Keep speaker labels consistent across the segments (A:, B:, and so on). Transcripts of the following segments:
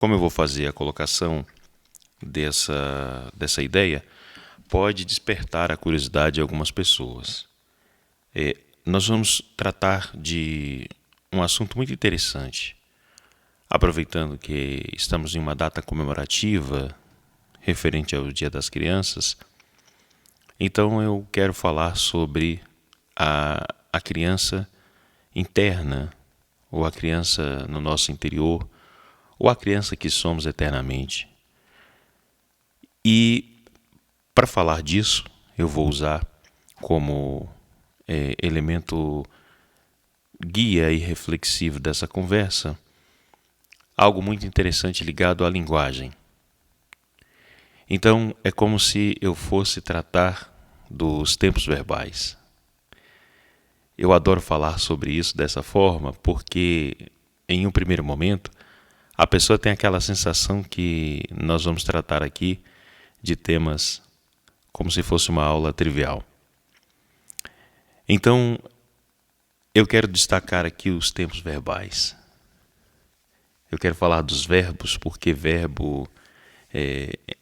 A: Como eu vou fazer a colocação dessa ideia, pode despertar a curiosidade de algumas pessoas. Nós vamos tratar de um assunto muito interessante. Aproveitando que estamos em uma data comemorativa referente ao Dia das Crianças, então eu quero falar sobre a criança interna, ou a criança no nosso interior, ou a criança que somos eternamente. E para falar disso, eu vou usar como elemento guia e reflexivo dessa conversa algo muito interessante ligado à linguagem. Então, é como se eu fosse tratar dos tempos verbais. Eu adoro falar sobre isso dessa forma porque, em um primeiro momento, a pessoa tem aquela sensação que nós vamos tratar aqui de temas como se fosse uma aula trivial. Então, eu quero destacar aqui os tempos verbais. Eu quero falar dos verbos porque verbo,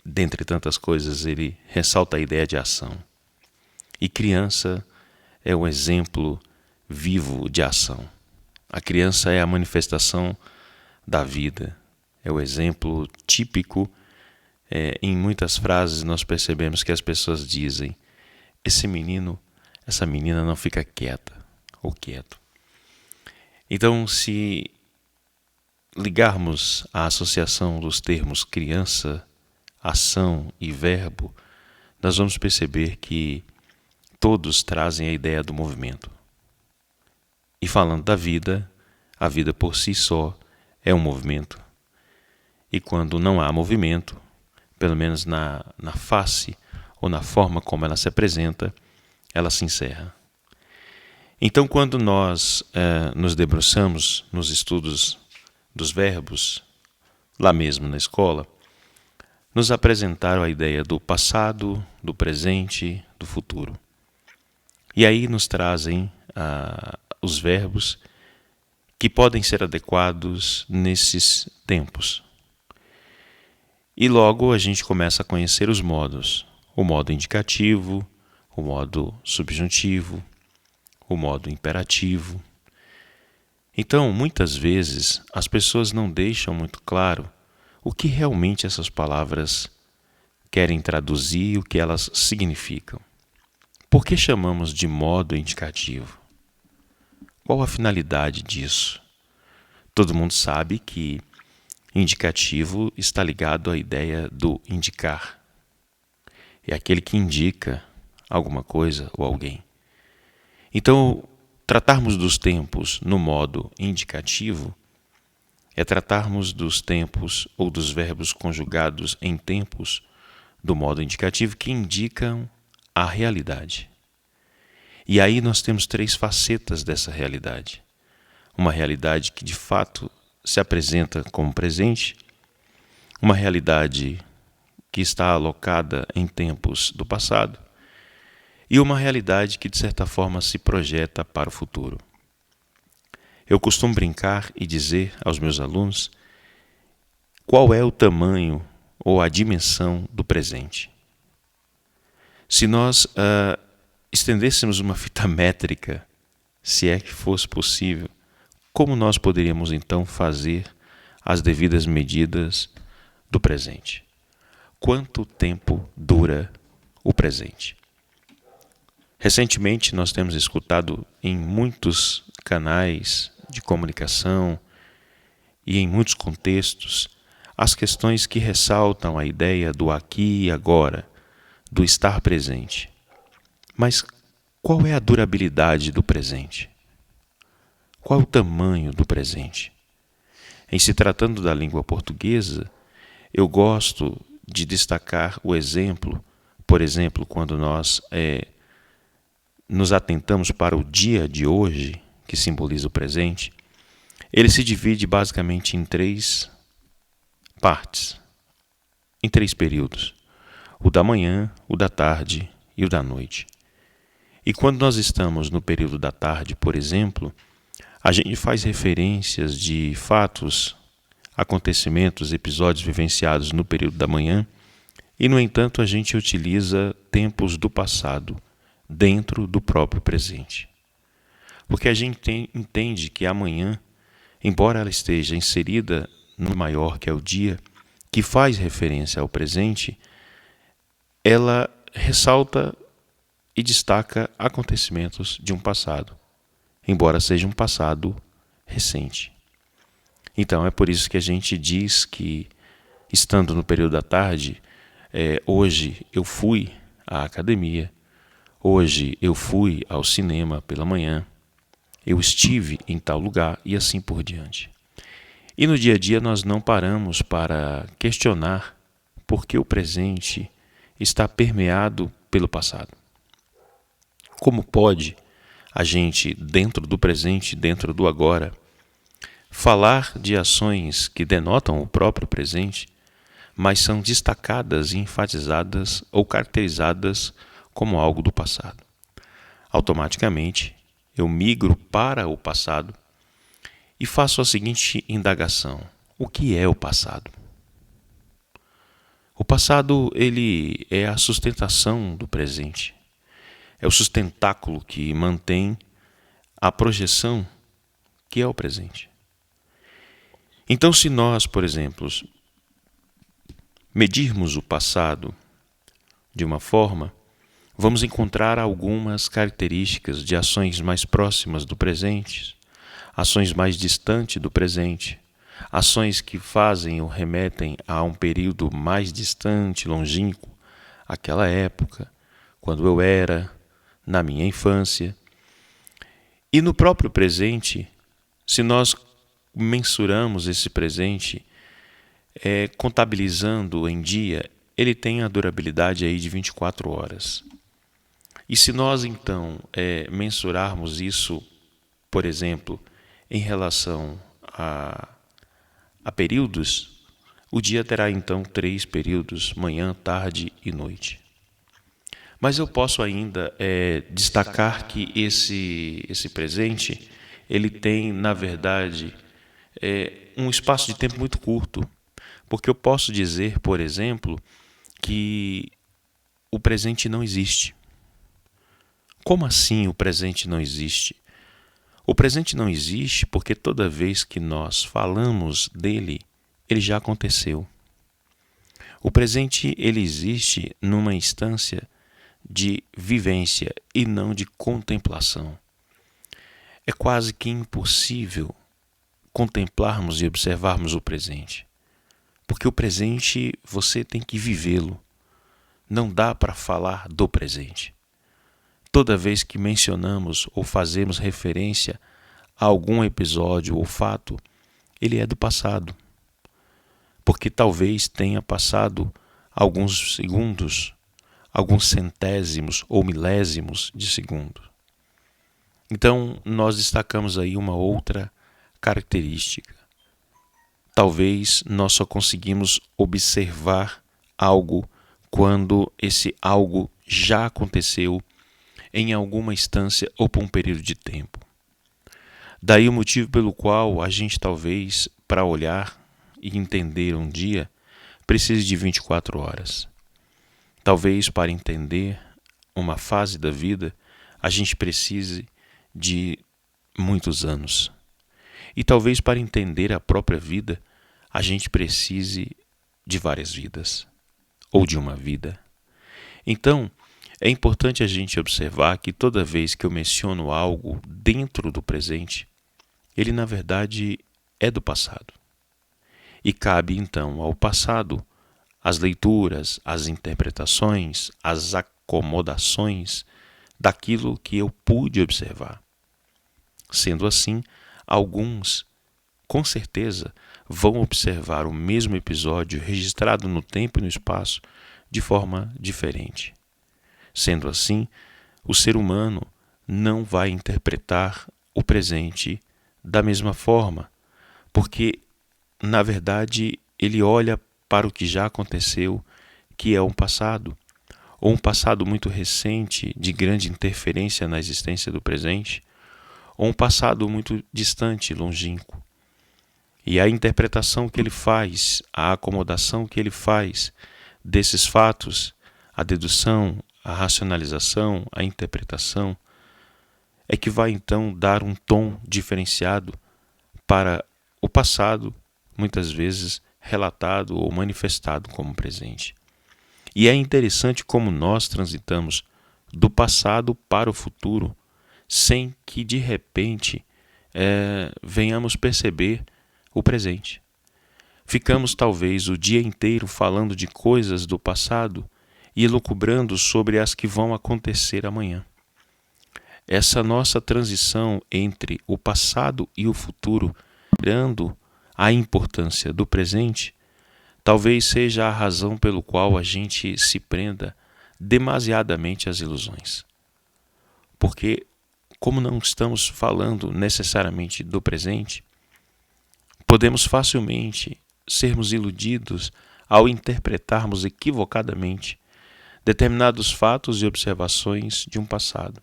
A: dentre tantas coisas, ele ressalta a ideia de ação. E criança é um exemplo vivo de ação. A criança é a manifestação da vida, é o exemplo típico. Em muitas frases nós percebemos que as pessoas dizem: esse menino, essa menina não fica quieta ou quieto. Então, se ligarmos a associação dos termos criança, ação e verbo, nós vamos perceber que todos trazem a ideia do movimento. E falando da vida, a vida por si só é um movimento. E quando não há movimento, pelo menos na face ou na forma como ela se apresenta, ela se encerra. Então, quando nós nos debruçamos nos estudos dos verbos, lá mesmo na escola, nos apresentaram a ideia do passado, do presente, do futuro. E aí nos trazem os verbos que podem ser adequados nesses tempos. E logo a gente começa a conhecer os modos: o modo indicativo, o modo subjuntivo, o modo imperativo. Então, muitas vezes, as pessoas não deixam muito claro o que realmente essas palavras querem traduzir e o que elas significam. Por que chamamos de modo indicativo? Qual a finalidade disso? Todo mundo sabe que indicativo está ligado à ideia do indicar. É aquele que indica alguma coisa ou alguém. Então, tratarmos dos tempos no modo indicativo é tratarmos dos tempos ou dos verbos conjugados em tempos do modo indicativo que indicam a realidade. E aí nós temos 3 facetas dessa realidade. Uma realidade que de fato se apresenta como presente, uma realidade que está alocada em tempos do passado e uma realidade que de certa forma se projeta para o futuro. Eu costumo brincar e dizer aos meus alunos qual é o tamanho ou a dimensão do presente. Se nós estendêssemos uma fita métrica, se é que fosse possível, como nós poderíamos então fazer as devidas medidas do presente? Quanto tempo dura o presente? Recentemente nós temos escutado em muitos canais de comunicação e em muitos contextos as questões que ressaltam a ideia do aqui e agora, do estar presente. Mas qual é a durabilidade do presente? Qual é o tamanho do presente? Em se tratando da língua portuguesa, eu gosto de destacar o exemplo, por exemplo, quando nós nos atentamos para o dia de hoje, que simboliza o presente, ele se divide basicamente em 3 partes, em 3 períodos: o da manhã, o da tarde e o da noite. E quando nós estamos no período da tarde, por exemplo, a gente faz referências de fatos acontecimentos, episódios vivenciados no período da manhã, e, no entanto, a gente utiliza tempos do passado dentro do próprio presente. Porque a gente entende que amanhã, embora ela esteja inserida no maior, que é o dia, que faz referência ao presente, ela ressalta e destaca acontecimentos de um passado, embora seja um passado recente. Então é por isso que a gente diz que, estando no período da tarde, hoje eu fui à academia, hoje eu fui ao cinema pela manhã, eu estive em tal lugar e assim por diante. E no dia a dia nós não paramos para questionar por que o presente está permeado pelo passado. Como pode a gente, dentro do presente, dentro do agora, falar de ações que denotam o próprio presente, mas são destacadas e enfatizadas ou caracterizadas como algo do passado? Automaticamente, eu migro para o passado e faço a seguinte indagação: o que é o passado? O passado, ele é a sustentação do presente. É o sustentáculo que mantém a projeção que é o presente. Então, se nós, por exemplo, medirmos o passado de uma forma, vamos encontrar algumas características de ações mais próximas do presente, ações mais distantes do presente, ações que fazem ou remetem a um período mais distante, longínquo, aquela época, quando eu era, na minha infância. E no próprio presente, se nós mensuramos esse presente, contabilizando em dia, ele tem a durabilidade aí de 24 horas. E se nós então mensurarmos isso, por exemplo, em relação a períodos, o dia terá então 3 períodos, manhã, tarde e noite. Mas eu posso ainda destacar que esse presente, ele tem, na verdade, um espaço de tempo muito curto. Porque eu posso dizer, por exemplo, que o presente não existe. Como assim o presente não existe? O presente não existe porque toda vez que nós falamos dele, ele já aconteceu. O presente, ele existe numa instância de vivência e não de contemplação. É quase que impossível contemplarmos e observarmos o presente. Porque o presente você tem que vivê-lo. Não dá para falar do presente. Toda vez que mencionamos ou fazemos referência a algum episódio ou fato, ele é do passado. Porque talvez tenha passado alguns segundos, alguns centésimos ou milésimos de segundo. Então, nós destacamos aí uma outra característica. Talvez nós só conseguimos observar algo quando esse algo já aconteceu em alguma instância ou por um período de tempo. Daí o motivo pelo qual a gente talvez, para olhar e entender um dia, precise de 24 horas. Talvez para entender uma fase da vida, a gente precise de muitos anos. E talvez para entender a própria vida, a gente precise de várias vidas, ou de uma vida. Então, é importante a gente observar que toda vez que eu menciono algo dentro do presente, ele na verdade é do passado. E cabe então ao passado as leituras, as interpretações, as acomodações daquilo que eu pude observar. Sendo assim, alguns, com certeza, vão observar o mesmo episódio registrado no tempo e no espaço de forma diferente. Sendo assim, o ser humano não vai interpretar o presente da mesma forma, porque, na verdade, ele olha para o que já aconteceu, que é um passado, ou um passado muito recente de grande interferência na existência do presente, ou um passado muito distante, longínquo. E a interpretação que ele faz, a acomodação que ele faz desses fatos, a dedução, a racionalização, a interpretação, é que vai então dar um tom diferenciado para o passado, muitas vezes relatado ou manifestado como presente. E é interessante como nós transitamos do passado para o futuro, sem que de repente venhamos perceber o presente. Ficamos talvez o dia inteiro falando de coisas do passado e elucubrando sobre as que vão acontecer amanhã. Essa nossa transição entre o passado e o futuro, dando a importância do presente, talvez seja a razão pelo qual a gente se prenda demasiadamente às ilusões. Porque, como não estamos falando necessariamente do presente, podemos facilmente sermos iludidos ao interpretarmos equivocadamente determinados fatos e observações de um passado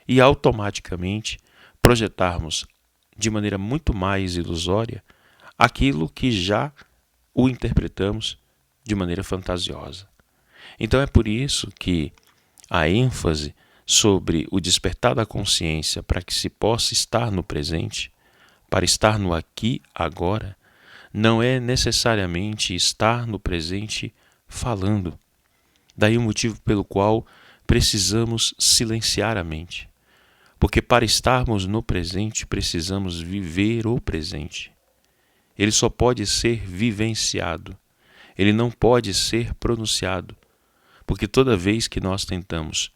A: e automaticamente projetarmos de maneira muito mais ilusória aquilo que já o interpretamos de maneira fantasiosa. Então é por isso que a ênfase sobre o despertar da consciência para que se possa estar no presente, para estar no aqui, agora, não é necessariamente estar no presente falando. Daí o motivo pelo qual precisamos silenciar a mente. Porque para estarmos no presente, precisamos viver o presente. Ele só pode ser vivenciado. Ele não pode ser pronunciado. Porque toda vez que nós tentamos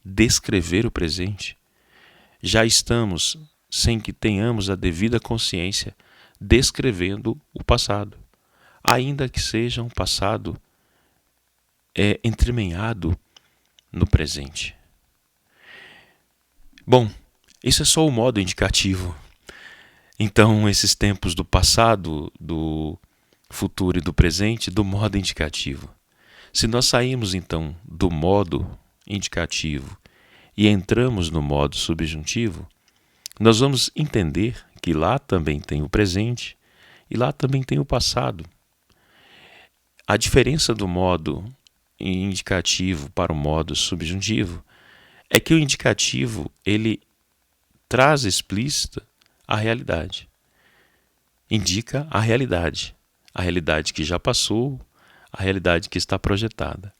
A: descrever o presente, já estamos, sem que tenhamos a devida consciência, descrevendo o passado. Ainda que seja um passado entremeado no presente. Bom, isso é só o modo indicativo. Então, esses tempos do passado, do futuro e do presente, do modo indicativo. Se nós saímos, então, do modo indicativo e entramos no modo subjuntivo, nós vamos entender que lá também tem o presente e lá também tem o passado. A diferença do modo indicativo para o modo subjuntivo é que o indicativo ele traz explícita a realidade. Indica a realidade que já passou, a realidade que está projetada.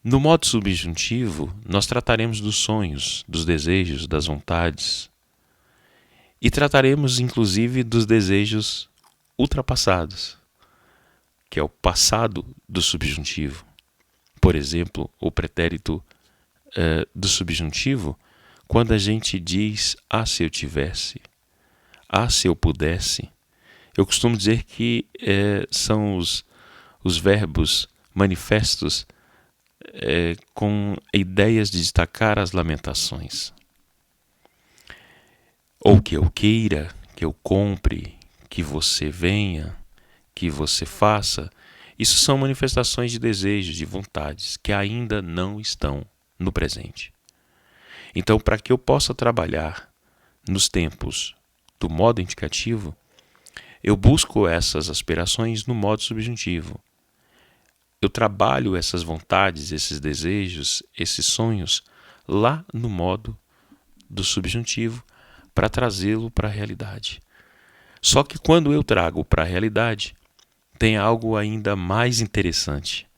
A: No modo subjuntivo, nós trataremos dos sonhos, dos desejos, das vontades e trataremos inclusive dos desejos ultrapassados, que é o passado do subjuntivo. Por exemplo, o pretérito do subjuntivo, quando a gente diz se eu tivesse, se eu pudesse. Eu costumo dizer que são os verbos manifestos com ideias de destacar as lamentações. Ou que eu queira, que eu compre, que você venha, que você faça. Isso são manifestações de desejos, de vontades, que ainda não estão no presente. Então, para que eu possa trabalhar nos tempos do modo indicativo, eu busco essas aspirações no modo subjuntivo. Eu trabalho essas vontades, esses desejos, esses sonhos lá no modo do subjuntivo para trazê-lo para a realidade. Só que quando eu trago para a realidade, tem algo ainda mais interessante.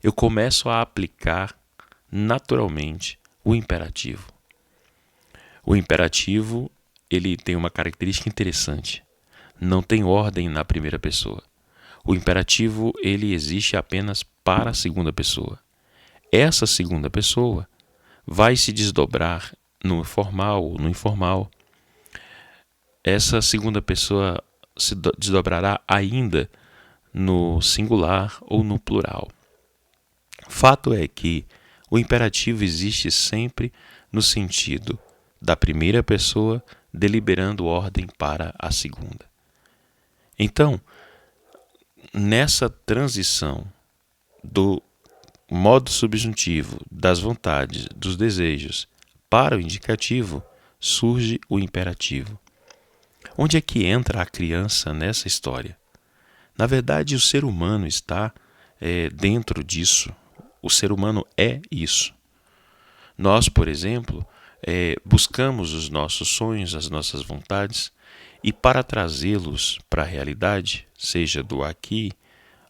A: Eu começo a aplicar naturalmente o imperativo. O imperativo, ele tem uma característica interessante. Não tem ordem na primeira pessoa. O imperativo, ele existe apenas para a segunda pessoa. Essa segunda pessoa vai se desdobrar no formal ou no informal. Essa segunda pessoa se desdobrará ainda no singular ou no plural. Fato é que o imperativo existe sempre no sentido da primeira pessoa deliberando ordem para a segunda. Então, nessa transição do modo subjuntivo, das vontades, dos desejos, para o indicativo, surge o imperativo. Onde é que entra a criança nessa história? Na verdade, o ser humano está dentro disso. O ser humano é isso. Nós, por exemplo, buscamos os nossos sonhos, as nossas vontades, e para trazê-los para a realidade, seja do aqui,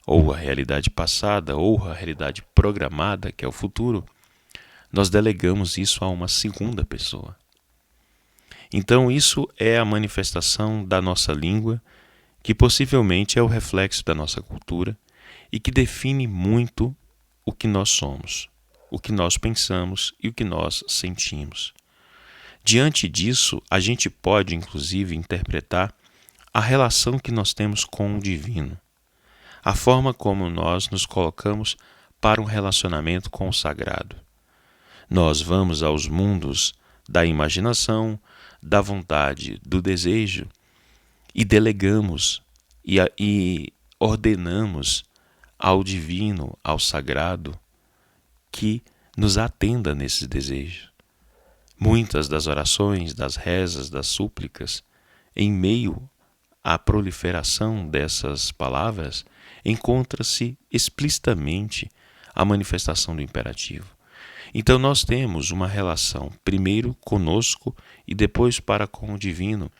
A: ou a realidade passada, ou a realidade programada, que é o futuro, nós delegamos isso a uma segunda pessoa. Então, isso é a manifestação da nossa língua, que possivelmente é o reflexo da nossa cultura e que define muito o que nós somos, o que nós pensamos e o que nós sentimos. Diante disso, a gente pode, inclusive, interpretar a relação que nós temos com o divino, a forma como nós nos colocamos para um relacionamento com o sagrado. Nós vamos aos mundos da imaginação, da vontade, do desejo e delegamos e ordenamos ao divino, ao sagrado, que nos atenda nesses desejos. Muitas das orações, das rezas, das súplicas, em meio à proliferação dessas palavras, encontra-se explicitamente a manifestação do imperativo. Então nós temos uma relação, primeiro conosco e depois para com o divino,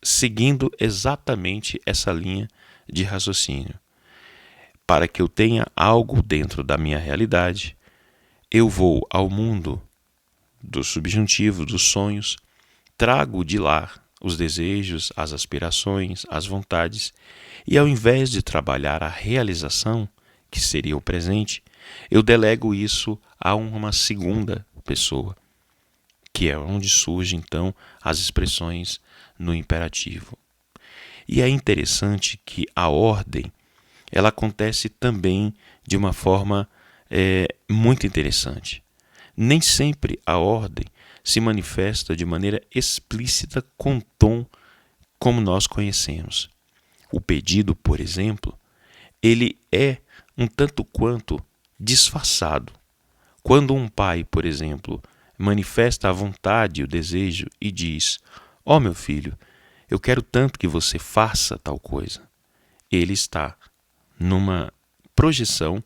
A: seguindo exatamente essa linha de raciocínio. Para que eu tenha algo dentro da minha realidade, eu vou ao mundo do subjuntivo, dos sonhos, trago de lá os desejos, as aspirações, as vontades, e ao invés de trabalhar a realização, que seria o presente, eu delego isso a uma segunda pessoa, que é onde surgem então as expressões no imperativo. E é interessante que a ordem ela acontece também de uma forma muito interessante. Nem sempre a ordem se manifesta de maneira explícita com tom como nós conhecemos. O pedido, por exemplo, ele é um tanto quanto disfarçado. Quando um pai, por exemplo, manifesta a vontade e o desejo e diz: "Ó meu filho, eu quero tanto que você faça tal coisa", ele está numa projeção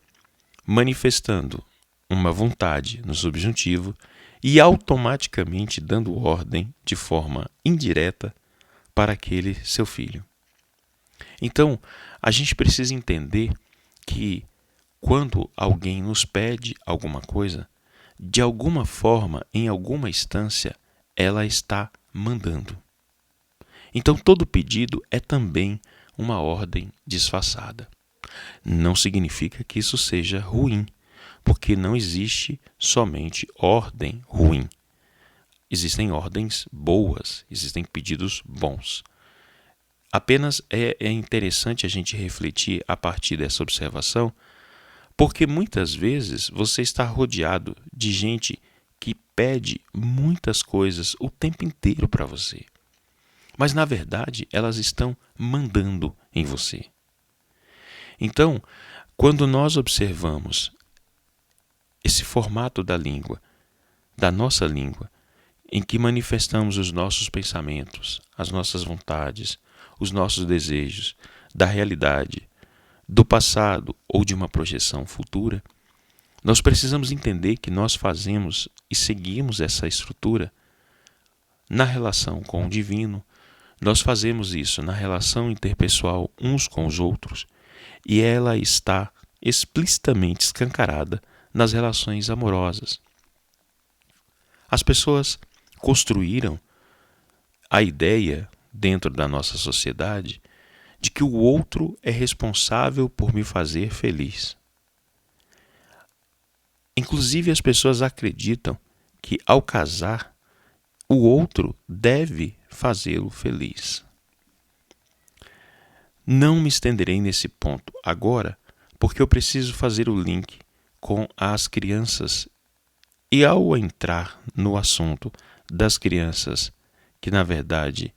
A: manifestando uma vontade no subjuntivo e automaticamente dando ordem de forma indireta para aquele seu filho. Então, a gente precisa entender que quando alguém nos pede alguma coisa, de alguma forma, em alguma instância, ela está mandando. Então, todo pedido é também uma ordem disfarçada. Não significa que isso seja ruim, porque não existe somente ordem ruim. Existem ordens boas, existem pedidos bons. Apenas é interessante a gente refletir a partir dessa observação, porque muitas vezes você está rodeado de gente que pede muitas coisas o tempo inteiro para você. Mas, na verdade, elas estão mandando em você. Então, quando nós observamos esse formato da língua, da nossa língua, em que manifestamos os nossos pensamentos, as nossas vontades, os nossos desejos, da realidade, do passado ou de uma projeção futura, nós precisamos entender que nós fazemos e seguimos essa estrutura na relação com o divino, nós fazemos isso na relação interpessoal uns com os outros e ela está explicitamente escancarada nas relações amorosas. As pessoas construíram a ideia dentro da nossa sociedade de que o outro é responsável por me fazer feliz. Inclusive, as pessoas acreditam que, ao casar, o outro deve fazê-lo feliz. Não me estenderei nesse ponto agora, porque eu preciso fazer o link com as crianças. E ao entrar no assunto das crianças, que na verdade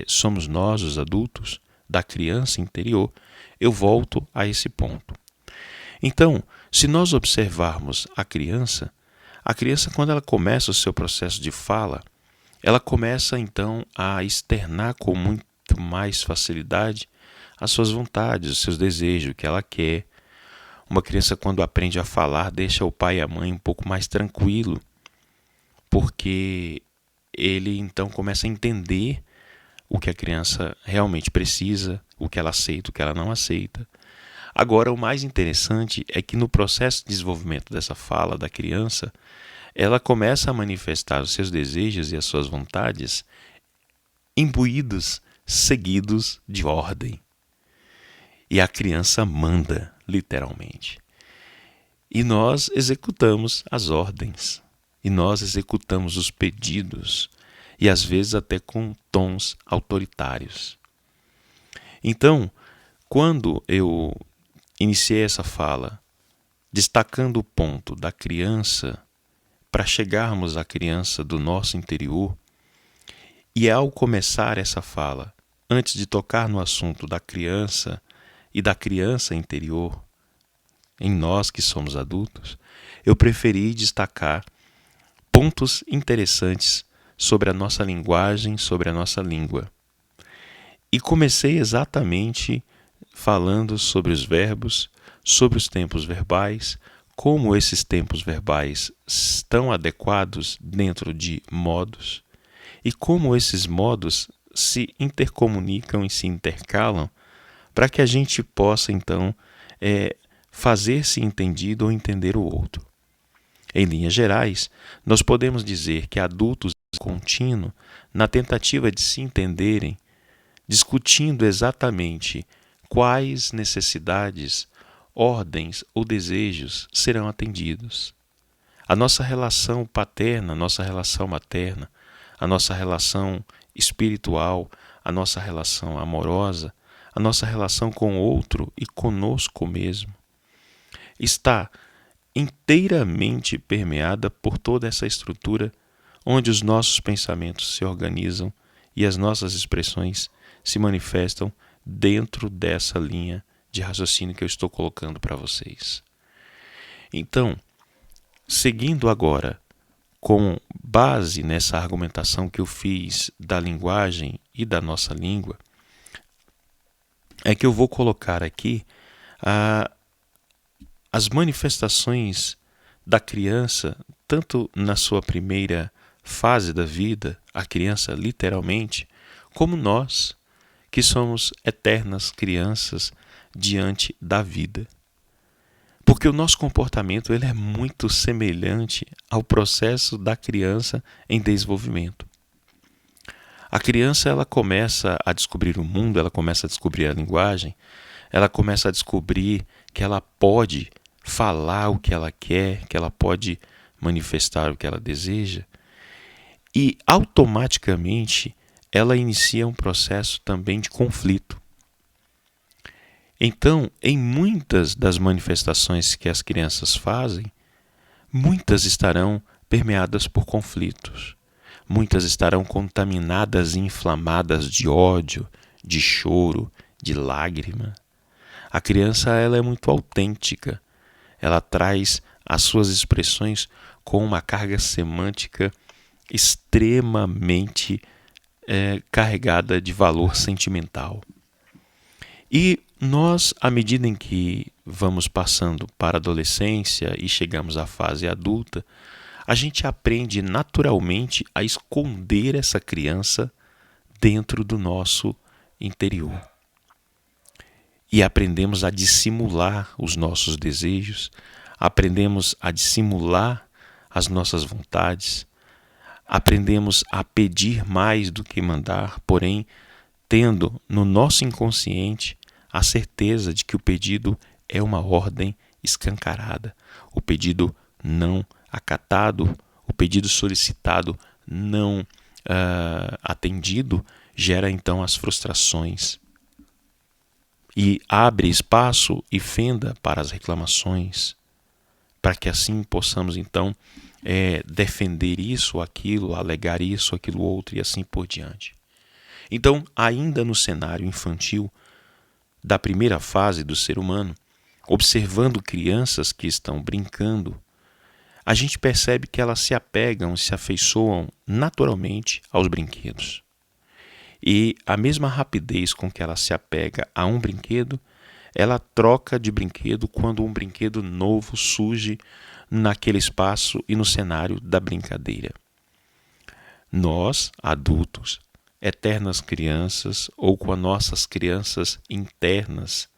A: somos nós, os adultos, da criança interior, eu volto a esse ponto. Então, se nós observarmos a criança, quando ela começa o seu processo de fala, ela começa então a externar com muito mais facilidade as suas vontades, os seus desejos, o que ela quer. Uma criança, quando aprende a falar, deixa o pai e a mãe um pouco mais tranquilo, porque ele então começa a entender o que a criança realmente precisa, o que ela aceita, o que ela não aceita. Agora, o mais interessante é que no processo de desenvolvimento dessa fala da criança, ela começa a manifestar os seus desejos e as suas vontades imbuídos, seguidos de ordem. E a criança manda, literalmente. E nós executamos as ordens. E nós executamos os pedidos. E às vezes até com tons autoritários. Então, quando eu iniciei essa fala, destacando o ponto da criança, para chegarmos à criança do nosso interior, e ao começar essa fala, antes de tocar no assunto da criança e da criança interior, em nós que somos adultos, eu preferi destacar pontos interessantes sobre a nossa linguagem, sobre a nossa língua. E comecei exatamente falando sobre os verbos, sobre os tempos verbais, como esses tempos verbais estão adequados dentro de modos e como esses modos se intercomunicam e se intercalam para que a gente possa, então, fazer-se entendido ou entender o outro. Em linhas gerais, nós podemos dizer que adultos contínuo, na tentativa de se entenderem, discutindo exatamente quais necessidades, ordens ou desejos serão atendidos. A nossa relação paterna, a nossa relação materna, a nossa relação espiritual, a nossa relação amorosa, a nossa relação com o outro e conosco mesmo, está inteiramente permeada por toda essa estrutura onde os nossos pensamentos se organizam e as nossas expressões se manifestam dentro dessa linha de raciocínio que eu estou colocando para vocês. Então, seguindo agora com base nessa argumentação que eu fiz da linguagem e da nossa língua, é que eu vou colocar aqui as manifestações da criança, tanto na sua primeira fase da vida, a criança literalmente, como nós, que somos eternas crianças diante da vida. Porque o nosso comportamento ele é muito semelhante ao processo da criança em desenvolvimento. A criança ela começa a descobrir o mundo, ela começa a descobrir a linguagem, ela começa a descobrir que ela pode falar o que ela quer, que ela pode manifestar o que ela deseja, e automaticamente ela inicia um processo também de conflito. Então, em muitas das manifestações que as crianças fazem, muitas estarão permeadas por conflitos. Muitas estarão contaminadas e inflamadas de ódio, de choro, de lágrima. A criança ela é muito autêntica. Ela traz as suas expressões com uma carga semântica extremamente carregada de valor sentimental. E nós, à medida em que vamos passando para a adolescência e chegamos à fase adulta, a gente aprende naturalmente a esconder essa criança dentro do nosso interior. E aprendemos a dissimular os nossos desejos, aprendemos a dissimular as nossas vontades, aprendemos a pedir mais do que mandar, porém, tendo no nosso inconsciente a certeza de que o pedido é uma ordem escancarada, o pedido não acatado, o pedido solicitado não atendido, gera então as frustrações e abre espaço e fenda para as reclamações, para que assim possamos então defender isso ou aquilo, alegar isso, aquilo outro e assim por diante. Então, ainda no cenário infantil da primeira fase do ser humano, observando crianças que estão brincando, a gente percebe que elas se apegam, se afeiçoam naturalmente aos brinquedos. E a mesma rapidez com que ela se apega a um brinquedo, ela troca de brinquedo quando um brinquedo novo surge naquele espaço e no cenário da brincadeira. Nós, adultos, eternas crianças, ou com as nossas crianças internas,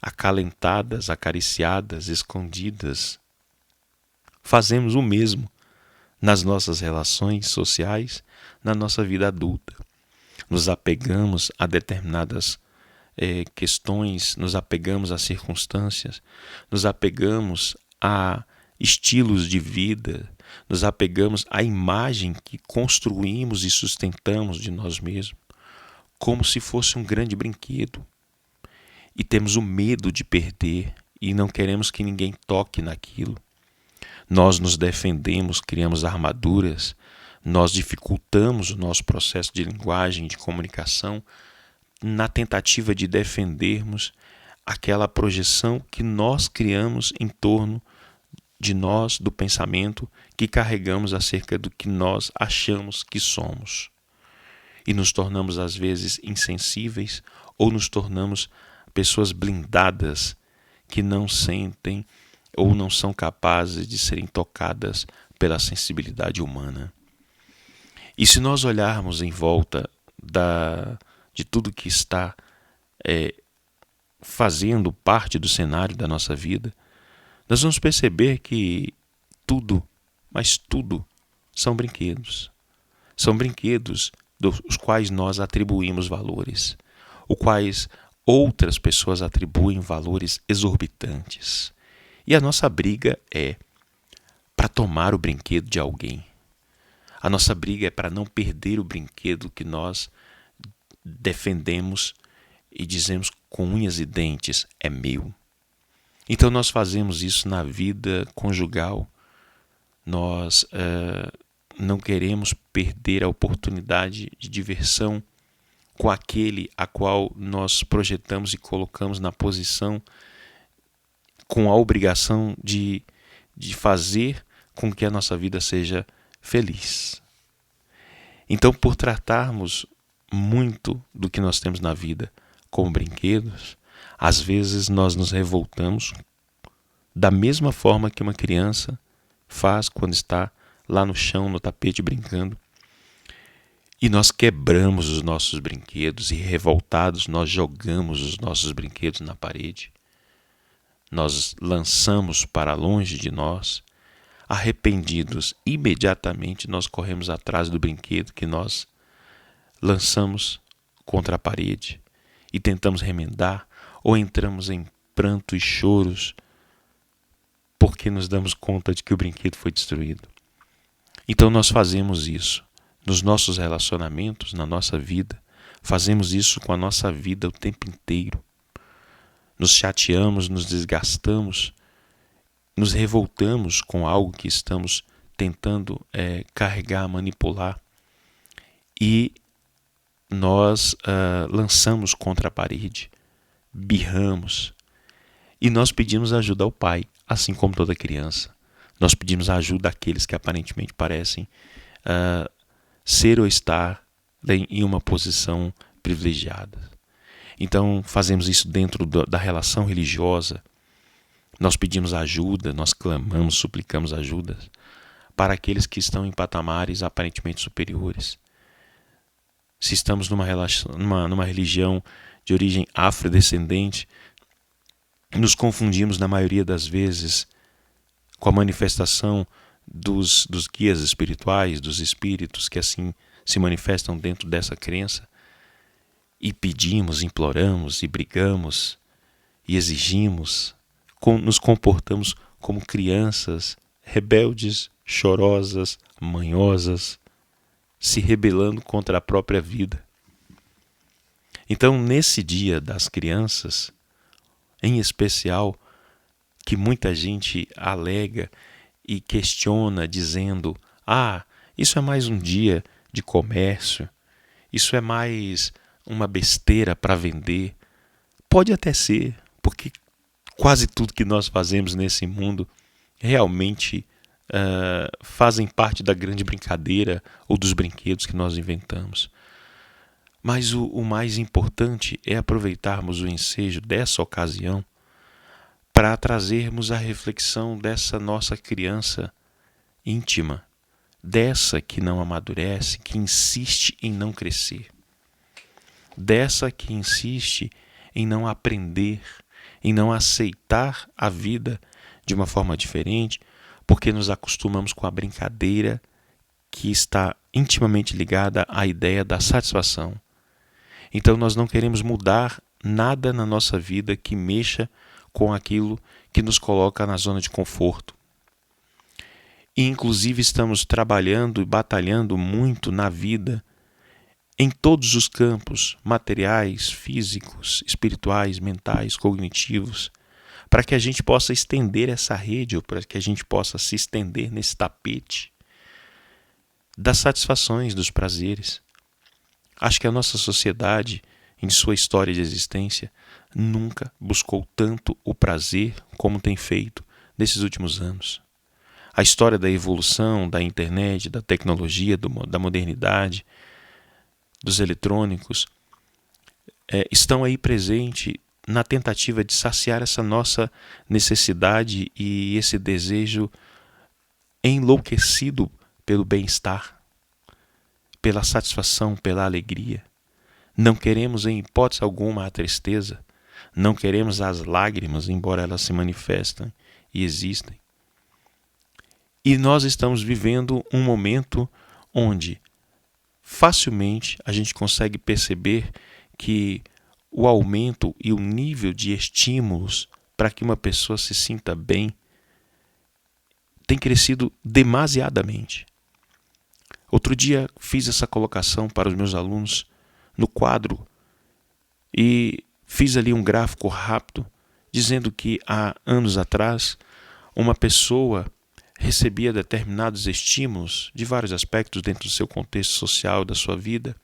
A: acalentadas, acariciadas, escondidas, fazemos o mesmo nas nossas relações sociais, na nossa vida adulta. Nos apegamos a determinadas questões, nos apegamos a circunstâncias, nos apegamos a estilos de vida, nos apegamos à imagem que construímos e sustentamos de nós mesmos, como se fosse um grande brinquedo. E temos o medo de perder e não queremos que ninguém toque naquilo. Nós nos defendemos, criamos armaduras, nós dificultamos o nosso processo de linguagem, de comunicação, na tentativa de defendermos aquela projeção que nós criamos em torno de nós, do pensamento que carregamos acerca do que nós achamos que somos. E nos tornamos, às vezes, insensíveis ou nos tornamos pessoas blindadas que não sentem ou não são capazes de serem tocadas pela sensibilidade humana. E se nós olharmos em volta de tudo que está fazendo parte do cenário da nossa vida, nós vamos perceber que tudo, mas tudo, são brinquedos. São brinquedos dos quais nós atribuímos valores, os quais outras pessoas atribuem valores exorbitantes. E a nossa briga é para tomar o brinquedo de alguém. A nossa briga é para não perder o brinquedo que nós defendemos e dizemos com unhas e dentes, é meu. Então nós fazemos isso na vida conjugal. Nós não queremos perder a oportunidade de diversão com aquele a qual nós projetamos e colocamos na posição com a obrigação de fazer com que a nossa vida seja feliz. Então, por tratarmos muito do que nós temos na vida como brinquedos, às vezes nós nos revoltamos da mesma forma que uma criança faz quando está lá no chão, no tapete, brincando. E nós quebramos os nossos brinquedos e, revoltados, nós jogamos os nossos brinquedos na parede. Nós lançamos para longe de nós. Arrependidos, imediatamente nós corremos atrás do brinquedo que nós lançamos contra a parede e tentamos remendar, ou entramos em pranto e choros porque nos damos conta de que o brinquedo foi destruído. Então nós fazemos isso nos nossos relacionamentos, na nossa vida, fazemos isso com a nossa vida o tempo inteiro. Nos chateamos, nos desgastamos, nos revoltamos com algo que estamos tentando carregar, manipular, e nós lançamos contra a parede, birramos, e nós pedimos ajuda ao Pai, assim como toda criança. Nós pedimos ajuda àqueles que aparentemente parecem ser ou estar em uma posição privilegiada. Então fazemos isso dentro da relação religiosa. Nós pedimos ajuda, nós clamamos, suplicamos ajuda para aqueles que estão em patamares aparentemente superiores. Se estamos numa religião de origem afrodescendente, nos confundimos na maioria das vezes com a manifestação dos guias espirituais, dos espíritos que assim se manifestam dentro dessa crença, e pedimos, imploramos e brigamos e exigimos, nos comportamos como crianças rebeldes, chorosas, manhosas, se rebelando contra a própria vida. Então, nesse dia das crianças, em especial, que muita gente alega e questiona, dizendo: isso é mais um dia de comércio, isso é mais uma besteira para vender. Pode até ser, porque quase tudo que nós fazemos nesse mundo realmente fazem parte da grande brincadeira ou dos brinquedos que nós inventamos. Mas o mais importante é aproveitarmos o ensejo dessa ocasião para trazermos a reflexão dessa nossa criança íntima, dessa que não amadurece, que insiste em não crescer, dessa que insiste em não aprender, em não aceitar a vida de uma forma diferente, porque nos acostumamos com a brincadeira que está intimamente ligada à ideia da satisfação. Então nós não queremos mudar nada na nossa vida que mexa com aquilo que nos coloca na zona de conforto. E inclusive estamos trabalhando e batalhando muito na vida, em todos os campos, materiais, físicos, espirituais, mentais, cognitivos, para que a gente possa estender essa rede, ou para que a gente possa se estender nesse tapete das satisfações, dos prazeres. Acho que a nossa sociedade, em sua história de existência, nunca buscou tanto o prazer como tem feito nesses últimos anos. A história da evolução, da internet, da tecnologia, da modernidade, dos eletrônicos, estão aí presentes na tentativa de saciar essa nossa necessidade e esse desejo enlouquecido pelo bem-estar, pela satisfação, pela alegria. Não queremos em hipótese alguma a tristeza, não queremos as lágrimas, embora elas se manifestem e existem. E nós estamos vivendo um momento onde facilmente a gente consegue perceber que o aumento e o nível de estímulos para que uma pessoa se sinta bem tem crescido demasiadamente. Outro dia fiz essa colocação para os meus alunos no quadro e fiz ali um gráfico rápido dizendo que há anos atrás uma pessoa recebia determinados estímulos de vários aspectos dentro do seu contexto social, da sua vida,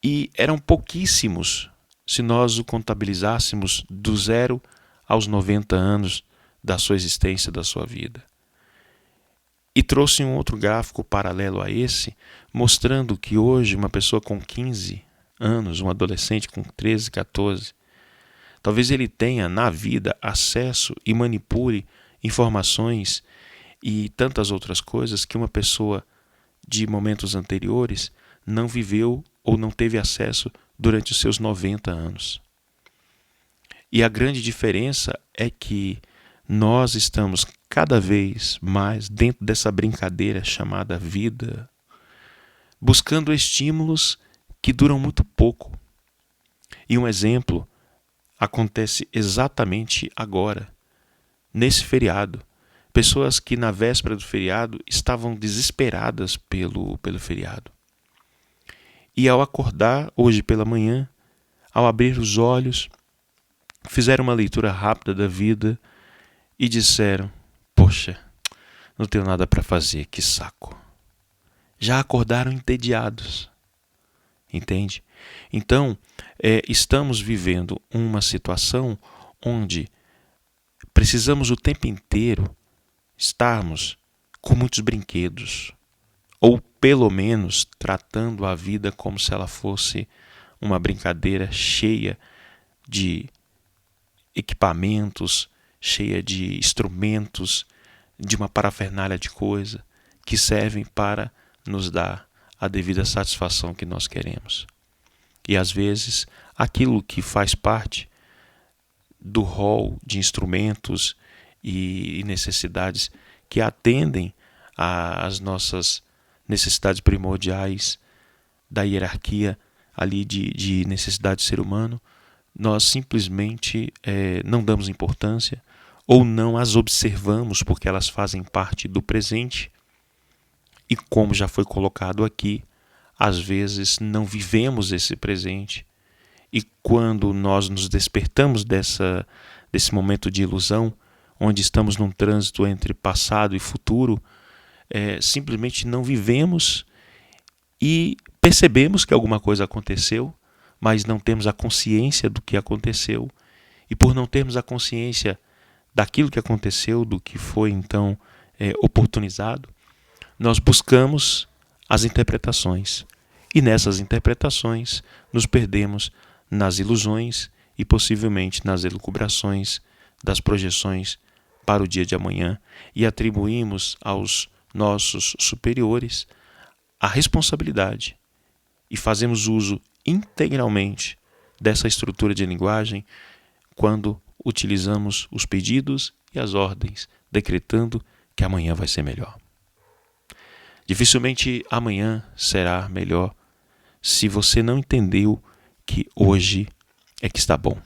A: e eram pouquíssimos se nós o contabilizássemos do 0 aos 90 anos da sua existência, da sua vida. E trouxe um outro gráfico paralelo a esse, mostrando que hoje uma pessoa com 15 anos, um adolescente com 13, 14, talvez ele tenha na vida acesso e manipule informações e tantas outras coisas que uma pessoa de momentos anteriores não viveu ou não teve acesso durante os seus 90 anos. E a grande diferença é que nós estamos cada vez mais dentro dessa brincadeira chamada vida, buscando estímulos que duram muito pouco. E um exemplo acontece exatamente agora, nesse feriado. Pessoas que na véspera do feriado estavam desesperadas pelo feriado. E ao acordar hoje pela manhã, ao abrir os olhos, fizeram uma leitura rápida da vida e disseram: poxa, não tenho nada para fazer, que saco. Já acordaram entediados, entende? Então, estamos vivendo uma situação onde precisamos o tempo inteiro estarmos com muitos brinquedos, ou pelo menos tratando a vida como se ela fosse uma brincadeira cheia de equipamentos, cheia de instrumentos, de uma parafernália de coisa que servem para nos dar a devida satisfação que nós queremos. E às vezes aquilo que faz parte do rol de instrumentos e necessidades que atendem às nossas necessidades primordiais da hierarquia ali de necessidade do ser humano, nós simplesmente não damos importância ou não as observamos porque elas fazem parte do presente e, como já foi colocado aqui, às vezes não vivemos esse presente e quando nós nos despertamos desse momento de ilusão, onde estamos num trânsito entre passado e futuro, simplesmente não vivemos e percebemos que alguma coisa aconteceu, mas não temos a consciência do que aconteceu. E por não termos a consciência daquilo que aconteceu, do que foi então oportunizado, nós buscamos as interpretações. E nessas interpretações nos perdemos nas ilusões e possivelmente nas elucubrações das projeções para o dia de amanhã e atribuímos aos nossos superiores a responsabilidade e fazemos uso integralmente dessa estrutura de linguagem quando utilizamos os pedidos e as ordens, decretando que amanhã vai ser melhor. Dificilmente amanhã será melhor se você não entendeu que hoje é que está bom.